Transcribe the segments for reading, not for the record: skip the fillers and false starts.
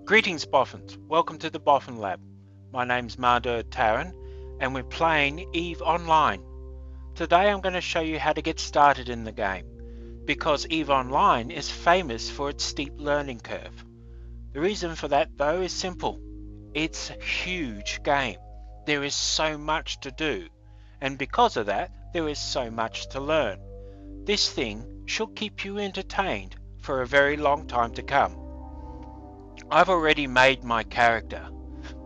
Greetings Boffins, welcome to the Boffin Lab. My name's Mardur Taran and we're playing EVE Online. Today I'm going to show you how to get started in the game, because EVE Online is famous for its steep learning curve. The reason for that though is simple. It's a huge game. There is so much to do, and because of that there is so much to learn. This thing should keep you entertained for a very long time to come. I've already made my character,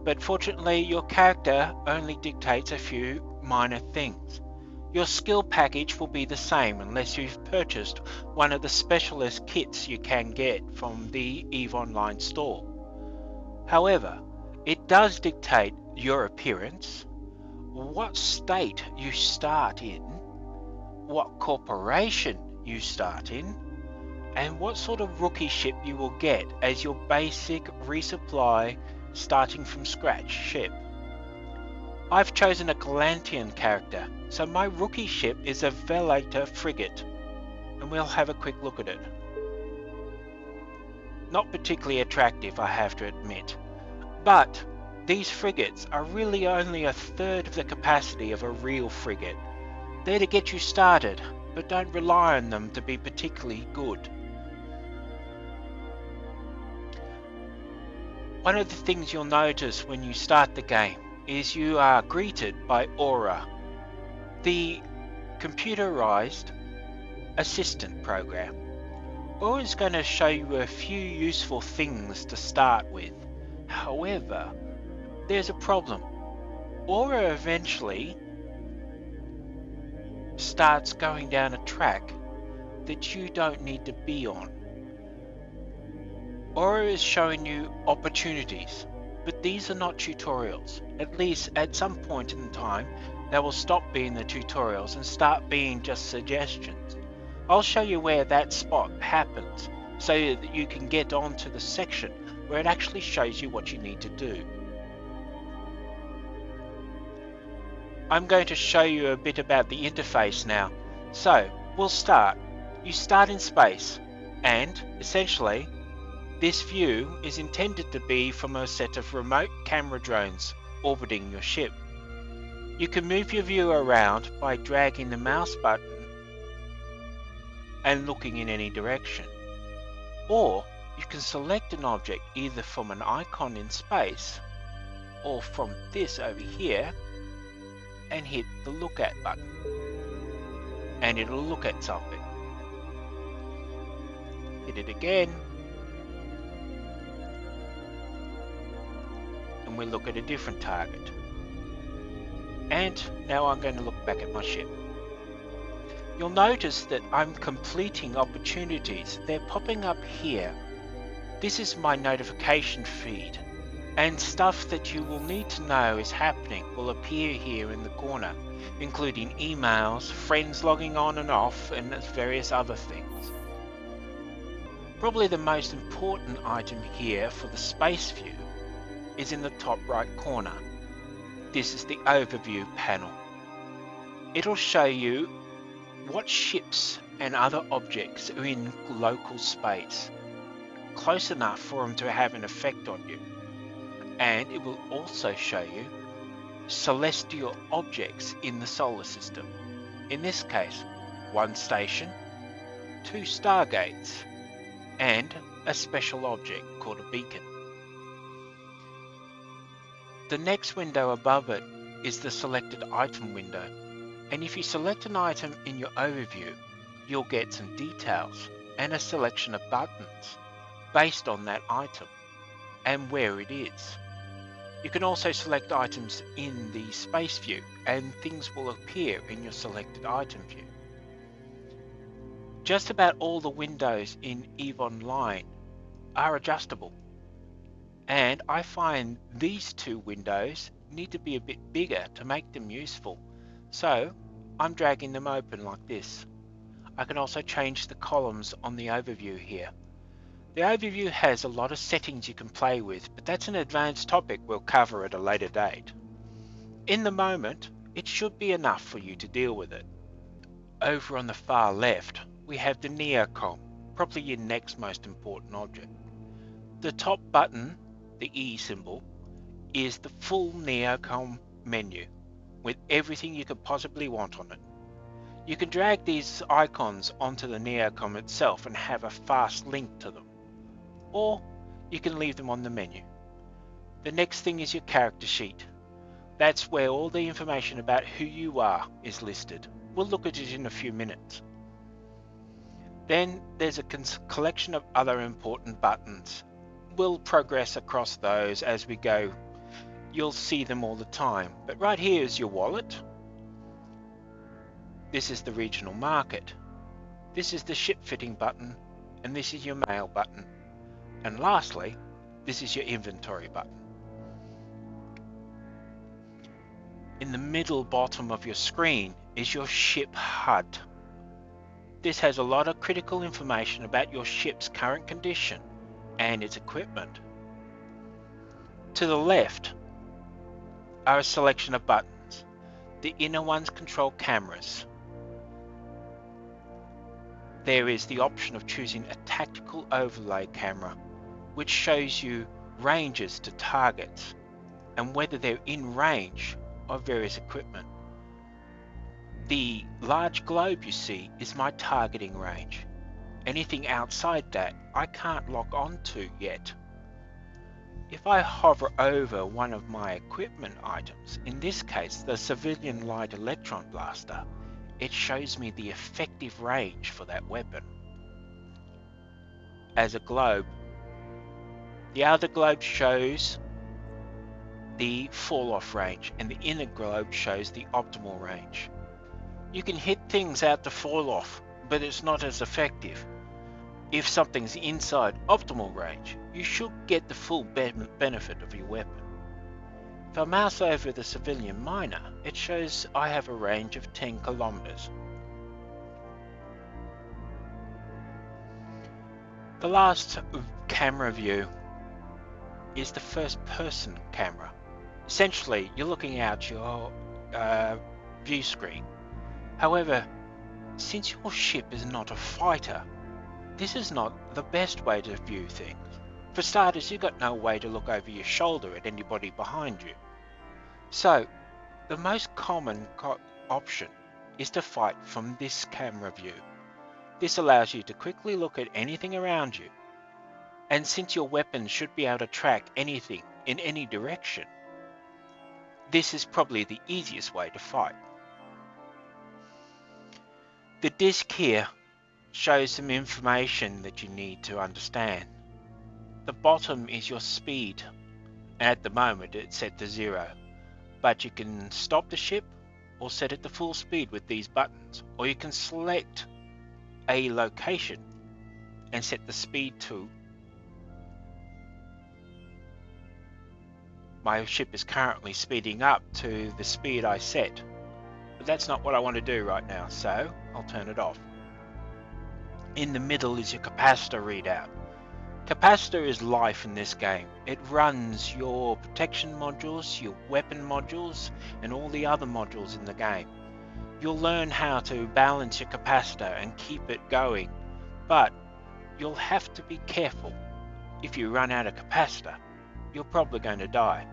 but fortunately your character only dictates a few minor things. Your skill package will be the same unless you've purchased one of the specialist kits you can get from the EVE Online store. However, it does dictate your appearance, what state you start in, what corporation you start in, and what sort of rookie ship you will get as your basic resupply starting from scratch ship. I've chosen a Galantian character, so my rookie ship is a Velator frigate, and we'll have a quick look at it. Not particularly attractive, I have to admit, but these frigates are really only a third of the capacity of a real frigate. They're to get you started, but don't rely on them to be particularly good. One of the things you'll notice when you start the game is you are greeted by Aura, the computerized assistant program. Aura is going to show you a few useful things to start with. However, there's a problem. Aura eventually starts going down a track that you don't need to be on. Aura is showing you opportunities, but these are not tutorials. At least at some point in time, they will stop being the tutorials and start being just suggestions. I'll show you where that spot happens so that you can get on to the section where it actually shows you what you need to do. I'm going to show you a bit about the interface now. So, we'll start. You start in space, and essentially, this view is intended to be from a set of remote camera drones orbiting your ship. You can move your view around by dragging the mouse button and looking in any direction. Or you can select an object either from an icon in space or from this over here and hit the look at button. And it'll look at something. Hit it again. And we'll look at a different target. And now I'm going to look back at my ship. You'll notice that I'm completing opportunities. They're popping up here. This is my notification feed, and stuff that you will need to know is happening will appear here in the corner, including emails, friends logging on and off, and various other things. Probably the most important item here for the space view is in the top right corner. This is the overview panel. It'll show you what ships and other objects are in local space, close enough for them to have an effect on you. And it will also show you celestial objects in the solar system. In this case, one station, 2 stargates, and a special object called a beacon. The next window above it is the selected item window, and if you select an item in your overview, you'll get some details and a selection of buttons based on that item and where it is. You can also select items in the space view and things will appear in your selected item view. Just about all the windows in EVE Online are adjustable, and I find these 2 windows need to be a bit bigger to make them useful, so I'm dragging them open like this. I can also change the columns on the overview here. The overview has a lot of settings you can play with, but that's an advanced topic we'll cover at a later date. In the moment, it should be enough for you to deal with it. Over on the far left, we have the neocom, probably your next most important object. The top button the E symbol, is the full Neocom menu with everything you could possibly want on it. You can drag these icons onto the Neocom itself and have a fast link to them, or you can leave them on the menu. The next thing is your character sheet. That's where all the information about who you are is listed. We'll look at it in a few minutes. Then there's a collection of other important buttons. We'll progress across those as we go. You'll see them all the time, but right here is your wallet. This is the regional market. This is the ship fitting button, and this is your mail button. And lastly, this is your inventory button. In the middle bottom of your screen is your ship HUD. This has a lot of critical information about your ship's current condition and its equipment. To the left are a selection of buttons. The inner ones control cameras. There is the option of choosing a tactical overlay camera, which shows you ranges to targets and whether they're in range of various equipment. The large globe you see is my targeting range. Anything outside that I can't lock onto yet. If I hover over one of my equipment items, in this case the civilian light electron blaster, it shows me the effective range for that weapon. As a globe, the outer globe shows the fall-off range and the inner globe shows the optimal range. You can hit things out to fall off, but it's not as effective. If something's inside optimal range, you should get the full benefit of your weapon. If I mouse over the civilian miner, it shows I have a range of 10 kilometers. The last camera view is the first person camera. Essentially, you're looking out your view screen. However, since your ship is not a fighter, this is not the best way to view things. For starters, you've got no way to look over your shoulder at anybody behind you. So, the most common option is to fight from this camera view. This allows you to quickly look at anything around you. And since your weapon should be able to track anything in any direction, this is probably the easiest way to fight. The disc here shows some information that you need to understand. The bottom is your speed, and at the moment it's set to 0. But you can stop the ship or set it to full speed with these buttons, or you can select a location and set the speed to. My ship is currently speeding up to the speed I set, but that's not what I want to do right now, so I'll turn it off. In the middle is your capacitor readout. Capacitor is life in this game. It runs your protection modules, your weapon modules, and all the other modules in the game. You'll learn how to balance your capacitor and keep it going, but you'll have to be careful. If you run out of capacitor, you're probably going to die.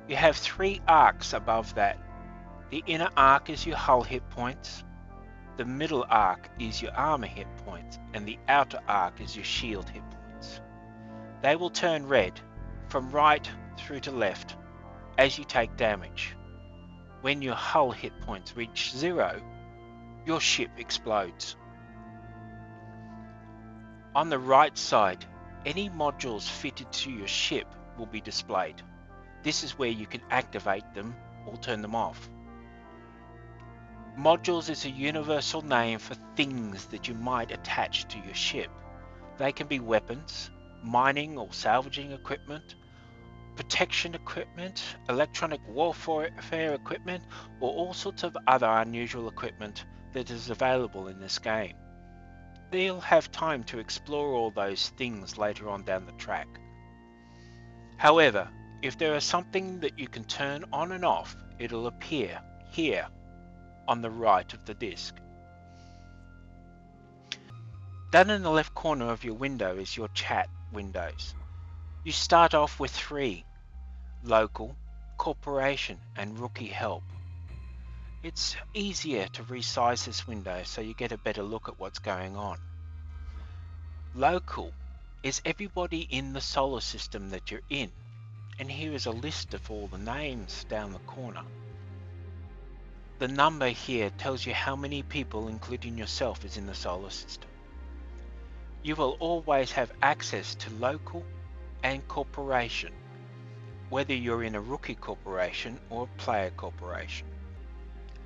You have 3 arcs above that. The inner arc is your hull hit points, the middle arc is your armor hit points, and the outer arc is your shield hit points. They will turn red from right through to left as you take damage. When your hull hit points reach 0, your ship explodes. On the right side, any modules fitted to your ship will be displayed. This is where you can activate them or turn them off. Modules is a universal name for things that you might attach to your ship. They can be weapons, mining or salvaging equipment, protection equipment, electronic warfare equipment, or all sorts of other unusual equipment that is available in this game. You'll have time to explore all those things later on down the track. However, if there is something that you can turn on and off, it'll appear here on the right of the disc. Down in the left corner of your window is your chat windows. You start off with 3: local, corporation, and rookie help. It's easier to resize this window so you get a better look at what's going on. Local is everybody in the solar system that you're in, and here is a list of all the names down the corner. The number here tells you how many people, including yourself, is in the solar system. You will always have access to local and corporation, whether you're in a rookie corporation or a player corporation.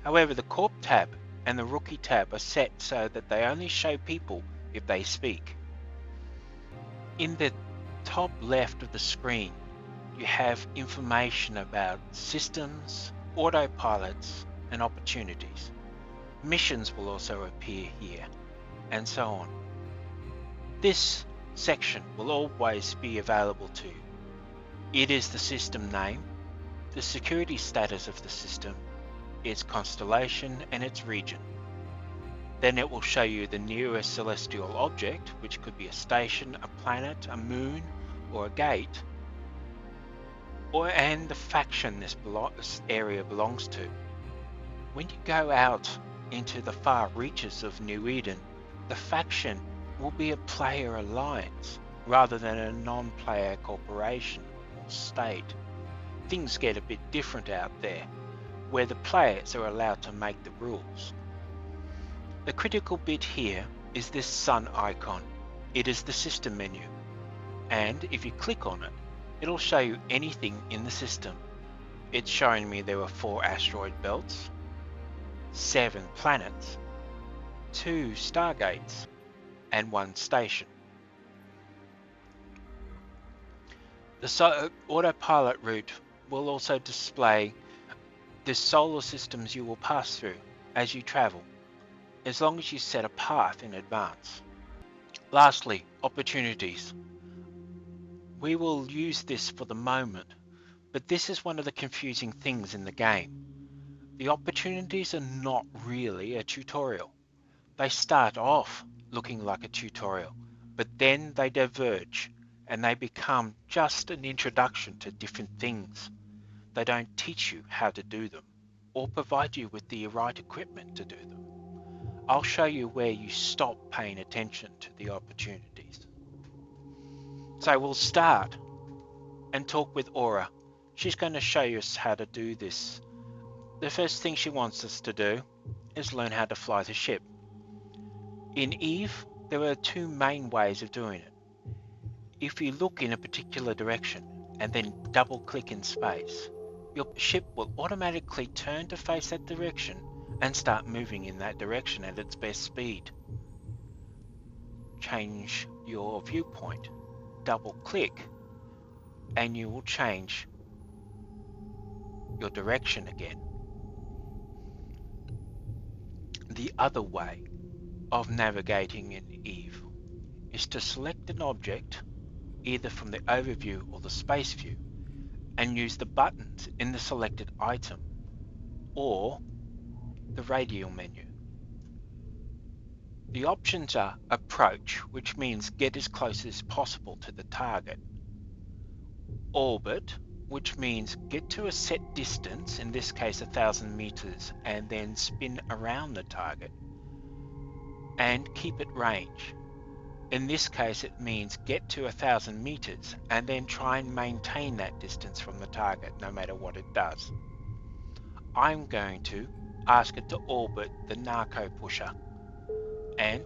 However, the Corp tab and the Rookie tab are set so that they only show people if they speak. In the top left of the screen, you have information about systems, autopilots, and opportunities. Missions will also appear here, and so on. This section will always be available to you. It is the system name, the security status of the system, its constellation, and its region. Then it will show you the nearest celestial object, which could be a station, a planet, a moon, or a gate, and the faction this area belongs to. When you go out into the far reaches of New Eden, the faction will be a player alliance rather than a non-player corporation or state. Things get a bit different out there, where the players are allowed to make the rules. The critical bit here is this sun icon. It is the system menu, and if you click on it, it'll show you anything in the system. It's showing me there were 4 asteroid belts, 7 planets, 2 stargates, and 1 station. The autopilot route will also display the solar systems you will pass through as you travel, as long as you set a path in advance. Lastly, opportunities. We will use this for the moment, but this is one of the confusing things in the game. The opportunities are not really a tutorial. They start off looking like a tutorial, but then they diverge and they become just an introduction to different things. They don't teach you how to do them or provide you with the right equipment to do them. I'll show you where you stop paying attention to the opportunities. So we'll start and talk with Aura. She's going to show us how to do this. The first thing she wants us to do is learn how to fly the ship. In Eve, there are 2 main ways of doing it. If you look in a particular direction and then double click in space, your ship will automatically turn to face that direction and start moving in that direction at its best speed. Change your viewpoint, double click, and you will change your direction again. The other way of navigating in Eve is to select an object, either from the overview or the space view, and use the buttons in the selected item or the radial menu. The options are approach, which means get as close as possible to the target; orbit, which means get to a set distance, in this case 1,000 meters, and then spin around the target; and keep at range. In this case it means get to 1,000 meters and then try and maintain that distance from the target no matter what it does. I'm going to ask it to orbit the narco pusher and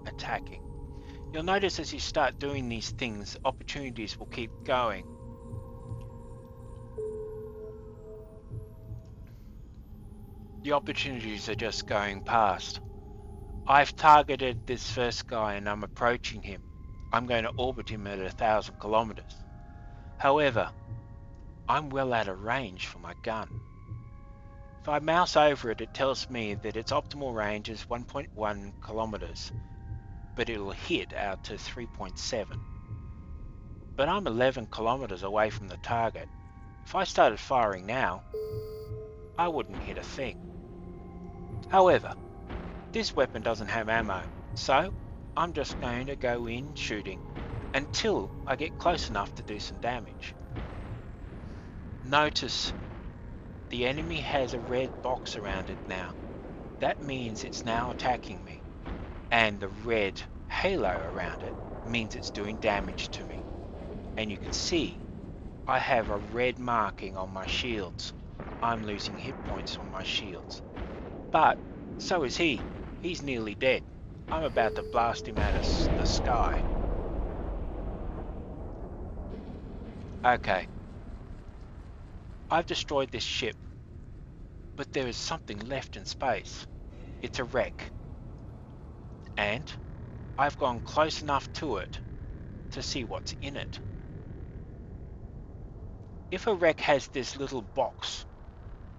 attacking. You'll notice as you start doing these things, opportunities will keep going. The opportunities are just going past. I've targeted this first guy and I'm approaching him. I'm going to orbit him at 1,000 kilometers. However, I'm well out of range for my gun. If I mouse over it, it tells me that its optimal range is 1.1 kilometers, but it'll hit out to 3.7. But I'm 11 kilometers away from the target. If I started firing now, I wouldn't hit a thing. However, this weapon doesn't have ammo, so I'm just going to go in shooting until I get close enough to do some damage. Notice the enemy has a red box around it now. That means it's now attacking me, and the red halo around it means it's doing damage to me. And you can see I have a red marking on my shields. I'm losing hit points on my shields. But so is he. He's nearly dead. I'm about to blast him out of the sky. Okay. I've destroyed this ship, but there is something left in space. It's a wreck. And I've gone close enough to it to see what's in it. If a wreck has this little box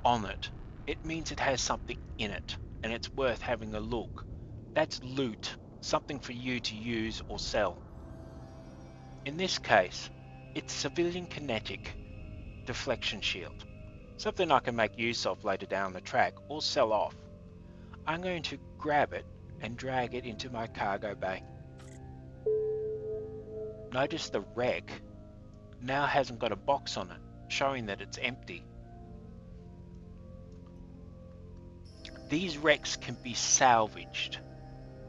on it, it means it has something in it, and it's worth having a look. That's loot, something for you to use or sell. In this case, it's civilian kinetic deflection shield, something I can make use of later down the track or sell off. I'm going to grab it and drag it into my cargo bay. Notice the wreck now hasn't got a box on it, showing that it's empty. These wrecks can be salvaged.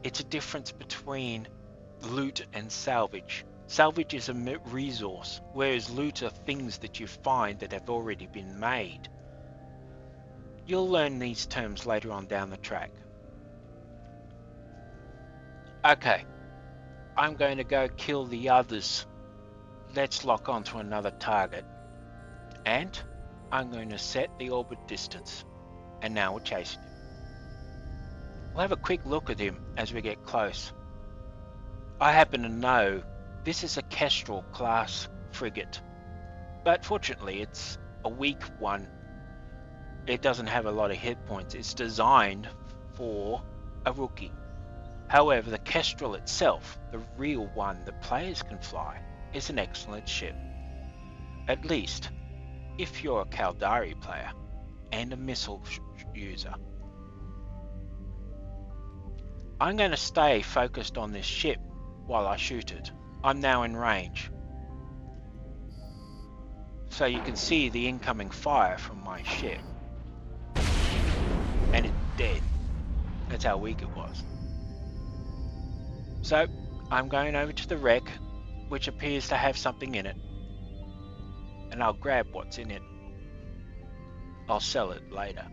It's a difference between loot and salvage. Salvage is a resource, whereas loot are things that you find that have already been made. You'll learn these terms later on down the track. Okay, I'm going to go kill the others. Let's lock onto another target. And I'm going to set the orbit distance. And now we're chasing him. We'll have a quick look at him as we get close. I happen to know this is a Kestrel class frigate, but fortunately it's a weak one. It doesn't have a lot of hit points. It's designed for a rookie. However, the Kestrel itself, the real one that players can fly, is an excellent ship. At least, if you're a Caldari player and a missile user. I'm going to stay focused on this ship while I shoot it. I'm now in range. So you can see the incoming fire from my ship. And it's dead. That's how weak it was. So I'm going over to the wreck, which appears to have something in it. And I'll grab what's in it. I'll sell it later.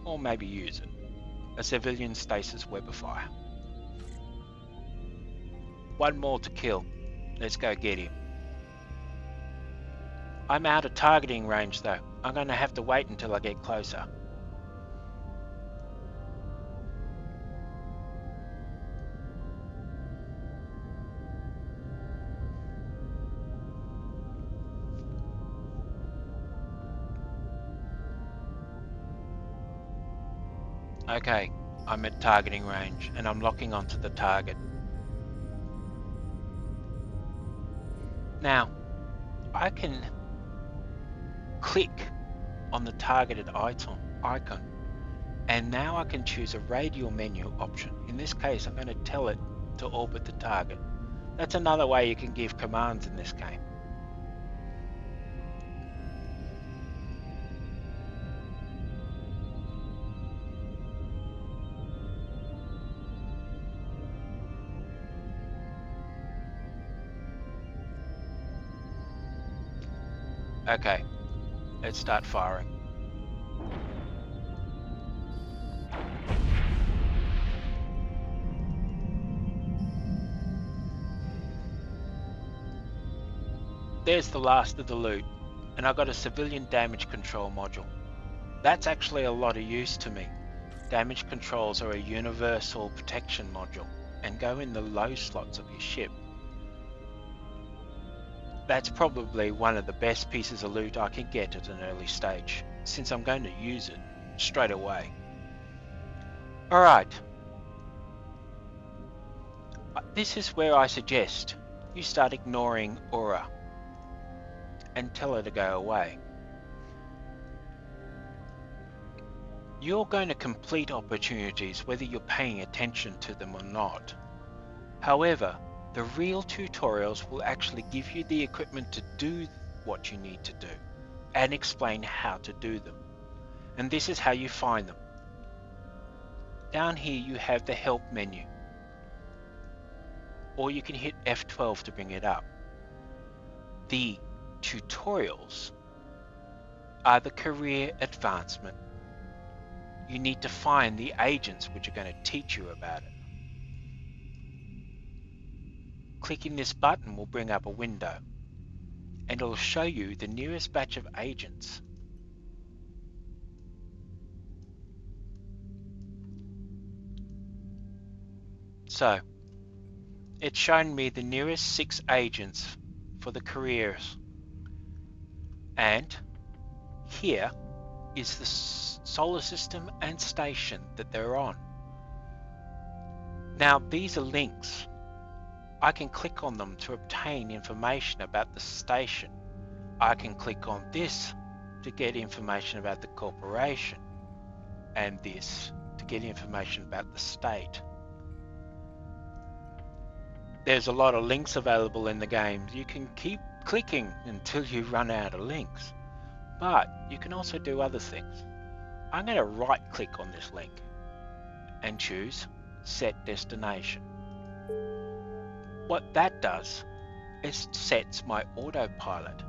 Or maybe use it. A civilian stasis webifier. One more to kill. Let's go get him. I'm out of targeting range though. I'm going to have to wait until I get closer. Okay, I'm at targeting range and I'm locking onto the target. Now, I can click on the targeted icon and now I can choose a radial menu option. In this case, I'm going to tell it to orbit the target. That's another way you can give commands in this game. Okay, let's start firing. There's the last of the loot, and I got a civilian damage control module. That's actually a lot of use to me. Damage controls are a universal protection module and go in the low slots of your ship. That's probably one of the best pieces of loot I can get at an early stage, since I'm going to use it straight away. Alright. This is where I suggest you start ignoring Aura and tell her to go away. You're going to complete opportunities whether you're paying attention to them or not. However, the real tutorials will actually give you the equipment to do what you need to do and explain how to do them. And this is how you find them. Down here you have the help menu, or you can hit F12 to bring it up. The tutorials are the career advancement. You need to find the agents which are going to teach you about it. Clicking this button will bring up a window and it'll show you the nearest batch of agents. So, it's shown me the nearest 6 agents for the careers. And here is the solar system and station that they're on. Now these are links. I can click on them to obtain information about the station. I can click on this to get information about the corporation, and this to get information about the state. There's a lot of links available in the game. You can keep clicking until you run out of links, but you can also do other things. I'm going to right click on this link and choose Set Destination. What that does is sets my autopilot,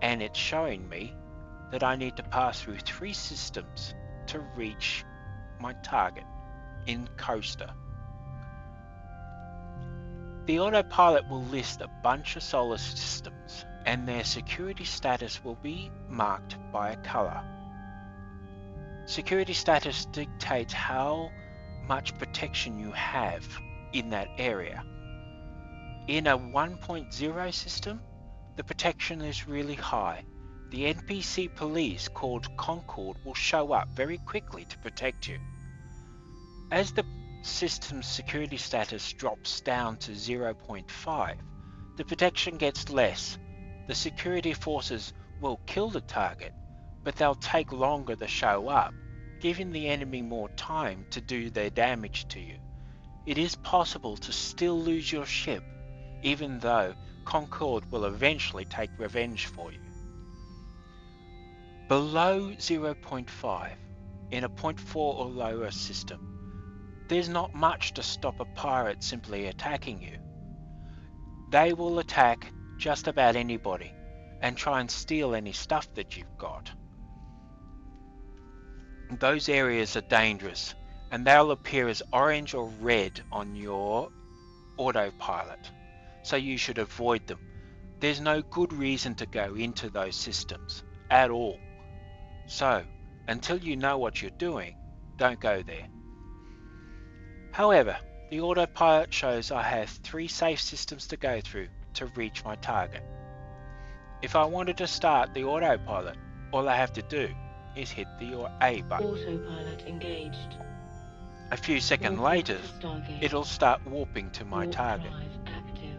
and it's showing me that I need to pass through 3 systems to reach my target in Coaster. The autopilot will list a bunch of solar systems and their security status will be marked by a color. Security status dictates how much protection you have in that area. In a 1.0 system, the protection is really high. The NPC police called Concord will show up very quickly to protect you. As the system's security status drops down to 0.5, the protection gets less. The security forces will kill the target, but they'll take longer to show up, giving the enemy more time to do their damage to you. It is possible to still lose your ship, even though Concord will eventually take revenge for you. Below 0.5, in a 0.4 or lower system, there's not much to stop a pirate simply attacking you. They will attack just about anybody and try and steal any stuff that you've got. Those areas are dangerous and they'll appear as orange or red on your autopilot, so you should avoid them. There's no good reason to go into those systems at all. So, until you know what you're doing, don't go there. However, the autopilot shows I have 3 safe systems to go through to reach my target. If I wanted to start the autopilot, all I have to do is hit the A button. Autopilot engaged. A few seconds later, it'll start warping to my Warp target. drive active.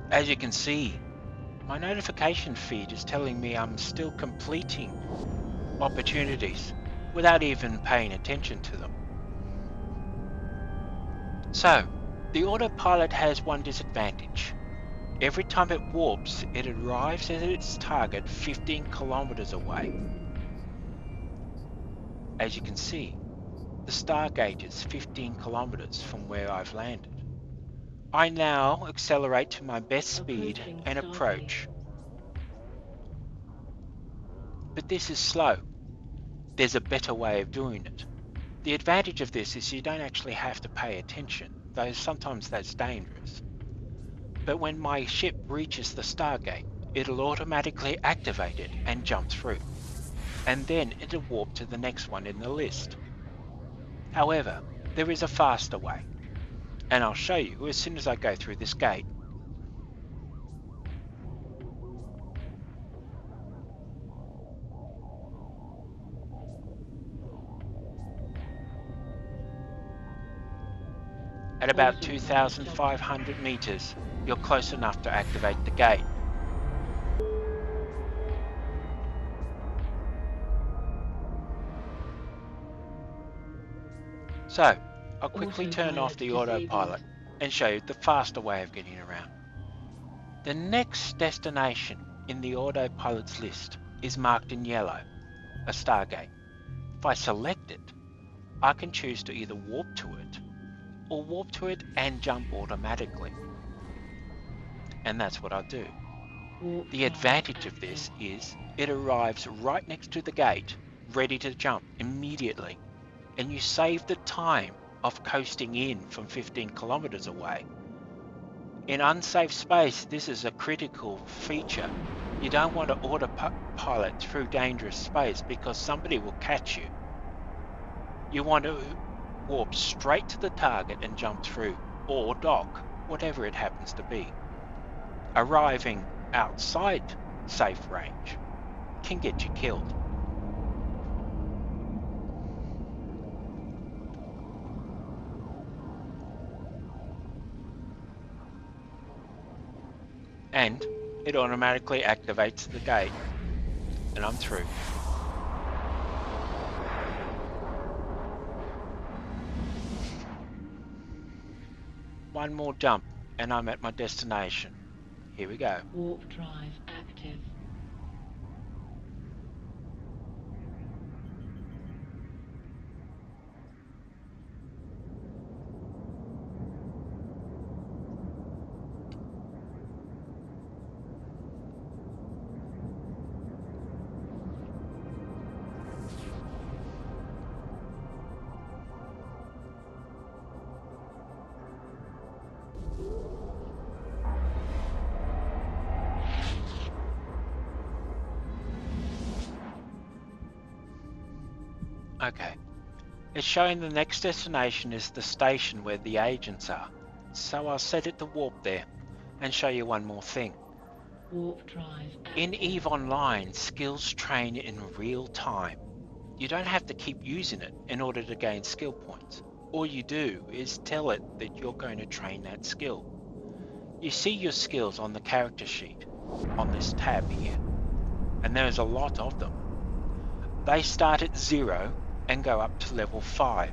As you can see, my notification feed is telling me I'm still completing opportunities without even paying attention to them. So, the autopilot has one disadvantage. Every time it warps, it arrives at its target 15 kilometers away. As you can see, the Stargate is 15 kilometers from where I've landed. I now accelerate to my best speed and approach. But this is slow. There's a better way of doing it. The advantage of this is you don't actually have to pay attention, though sometimes that's dangerous. But when my ship reaches the Stargate, it'll automatically activate it and jump through. And then it'll warp to the next one in the list. However, there is a faster way, and I'll show you as soon as I go through this gate. At about Boffin stopped. 2,500 meters, you're close enough to activate the gate. So, I'll quickly turn off Autopilot the disabled. autopilot and show you the faster way of getting around. The next destination in the autopilot's list is marked in yellow, a Stargate. If I select it, I can choose to either warp to it or warp to it and jump automatically. And that's what I'll do. Warp The drive advantage of active. this is it arrives right next to the gate, ready to jump immediately, and you save the time of coasting in from 15 kilometers away. In unsafe space, this is a critical feature. You don't want to autopilot through dangerous space because somebody will catch you. You want to warp straight to the target and jump through, or dock, whatever it happens to be. Arriving outside safe range can get you killed. And it automatically activates the gate, and I'm through. One more jump and I'm at my destination. Here we go. Warp drive active. Okay. It's showing the next destination is the station where the agents are. So I'll set it to warp there and show you one more thing. Warp drive active. In EVE Online, skills train in real time. You don't have to keep using it in order to gain skill points. All you do is tell it that you're going to train that skill. You see your skills on the character sheet on this tab here, and there's a lot of them. They start at 0 and go up to level 5,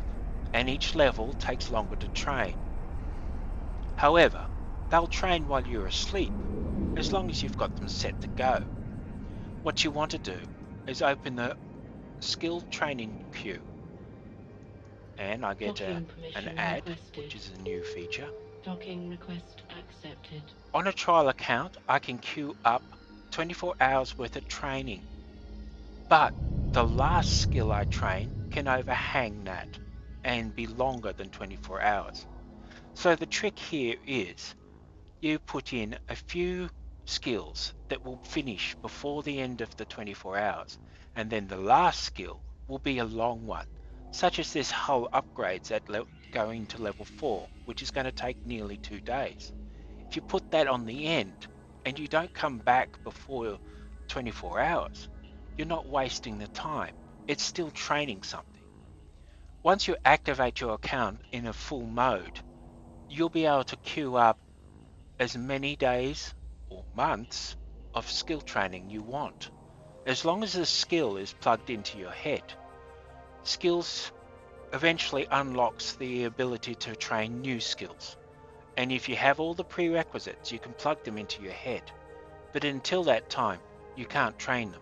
and each level takes longer to train. However, they'll train while you're asleep, as long as you've got them set to go. What you want to do is open the skill training queue, and I get Docking an permission ad, requested. which is a new feature. Docking request accepted. On a trial account, I can queue up 24 hours worth of training, but the last skill I train can overhang that and be longer than 24 hours. So the trick here is you put in a few skills that will finish before the end of the 24 hours, and then the last skill will be a long one, such as this hull upgrades at going to level 4, which is going to take nearly 2 days. If you put that on the end and you don't come back before 24 hours, you're not wasting the time. It's still training something. Once you activate your account in a full mode, you'll be able to queue up as many days or months of skill training you want, as long as the skill is plugged into your head. Skills eventually unlocks the ability to train new skills, and if you have all the prerequisites, you can plug them into your head. But until that time, you can't train them.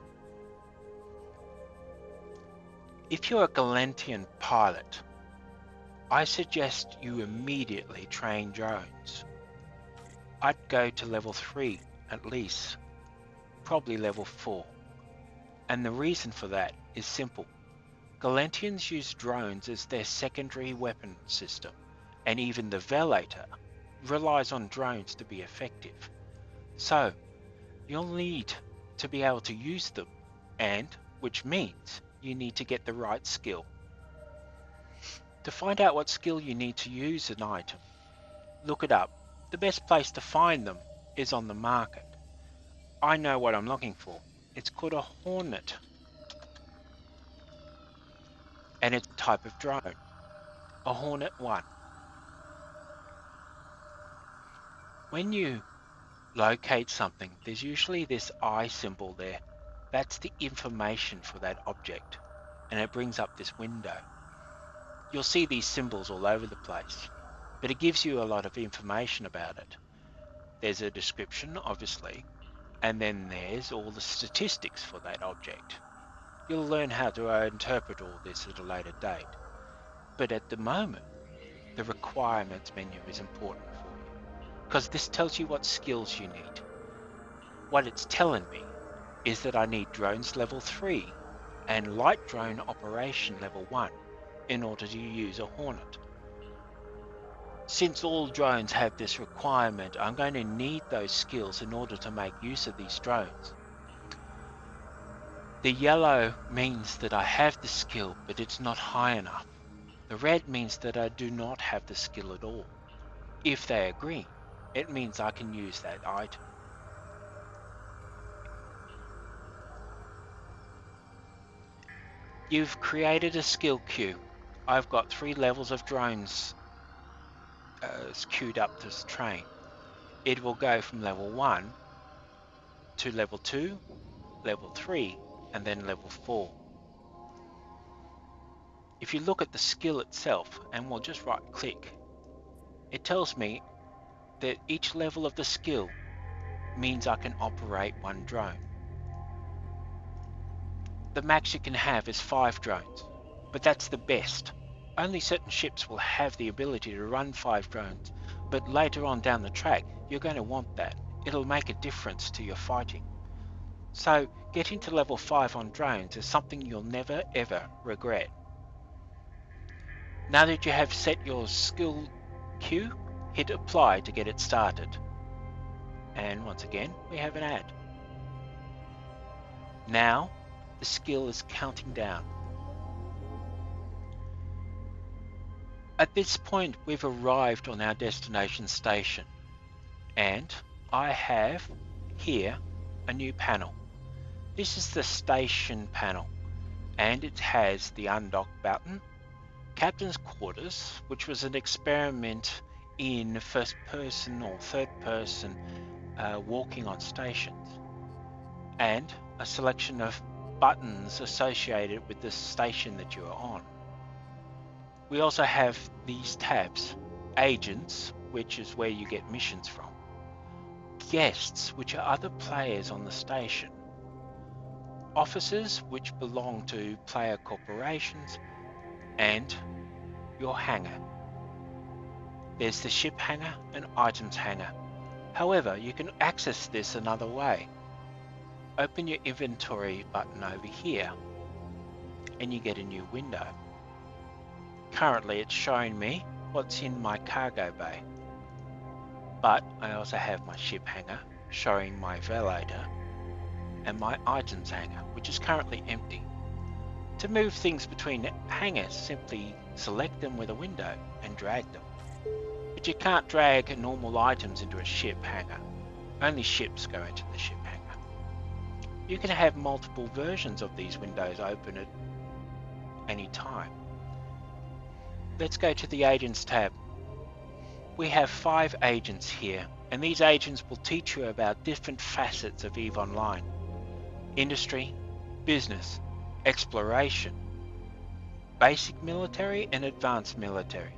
If you're a Galentian pilot, I suggest you immediately train drones. I'd go to level 3 at least, probably level 4. And the reason for that is simple. Galentians use drones as their secondary weapon system, and even the Velator relies on drones to be effective. So, you'll need to be able to use them, and which means you need to get the right skill. To find out what skill you need to use an item, look it up. The best place to find them is on the market. I know what I'm looking for. It's called a Hornet, and it's a type of drone, a Hornet 1. When you locate something, there's usually this eye symbol there. That's the information for that object, and it brings up this window. You'll see these symbols all over the place, but it gives you a lot of information about it. There's a description, obviously, and then there's all the statistics for that object. You'll learn how to interpret all this at a later date. But at the moment, the requirements menu is important for you, because this tells you what skills you need. What it's telling me is that I need drones level 3 and light drone operation level 1 in order to use a Hornet. Since all drones have this requirement, I'm going to need those skills in order to make use of these drones. The yellow means that I have the skill, but it's not high enough. The red means that I do not have the skill at all. If they are green, it means I can use that item. You've created a skill queue. I've got 3 levels of drones queued up to train. It will go from level 1 to level 2, level 3, and then level 4. If you look at the skill itself, and we'll just right click, it tells me that each level of the skill means I can operate 1 drone. The max you can have is 5 drones, but that's the best. Only certain ships will have the ability to run 5 drones, but later on down the track, you're going to want that. It'll make a difference to your fighting. So getting to level 5 on drones is something you'll never ever regret. Now that you have set your skill queue, hit apply to get it started. And once again, we have an ad. Now, the skill is counting down. At this point, we've arrived on our destination station, and I have here a new panel. This is the station panel, and it has the undock button, Captain's Quarters, which was an experiment in first person or third person walking on stations, and a selection of buttons associated with the station that you are on. We also have these tabs: Agents, which is where you get missions from; Guests, which are other players on the station; Officers, which belong to player corporations; and your hangar. There's the ship hangar and items hangar. However, you can access this another way. Open your inventory button over here, and you get a new window. Currently it's showing me what's in my cargo bay, but I also have my ship hangar showing my velator and my items hangar, which is currently empty. To move things between hangars, simply select them with a window and drag them. But you can't drag normal items into a ship hangar. Only ships go into the ship hangar. You can have multiple versions of these windows open at any time. Let's go to the Agents tab. We have 5 agents here, and these agents will teach you about different facets of EVE Online: industry, business, exploration, basic military, and advanced military.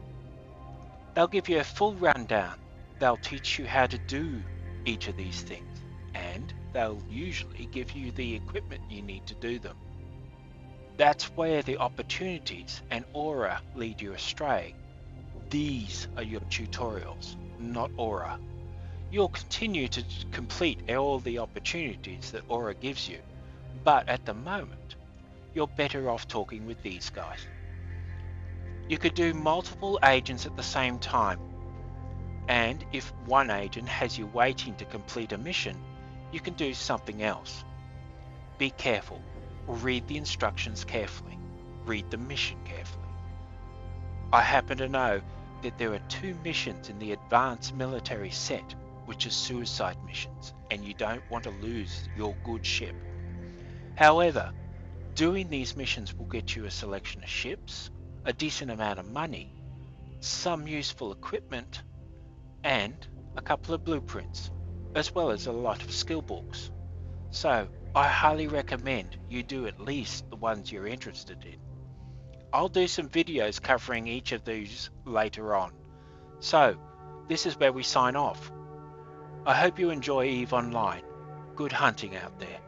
They'll give you a full rundown. They'll teach you how to do each of these things, and they'll usually give you the equipment you need to do them. That's where the opportunities and aura lead you astray. These are your tutorials, not aura. You'll continue to complete all the opportunities that aura gives you, but at the moment, you're better off talking with these guys. You could do multiple agents at the same time, and if one agent has you waiting to complete a mission, you can do something else. Be careful. Read the instructions carefully. Read the mission carefully. I happen to know that there are 2 missions in the advanced military set, which are suicide missions, and you don't want to lose your good ship. However, doing these missions will get you a selection of ships, a decent amount of money, some useful equipment, and a couple of blueprints, as well as a lot of skill books. So I highly recommend you do at least the ones you're interested in. I'll do some videos covering each of these later on. So this is where we sign off. I hope you enjoy EVE Online. Good hunting out there.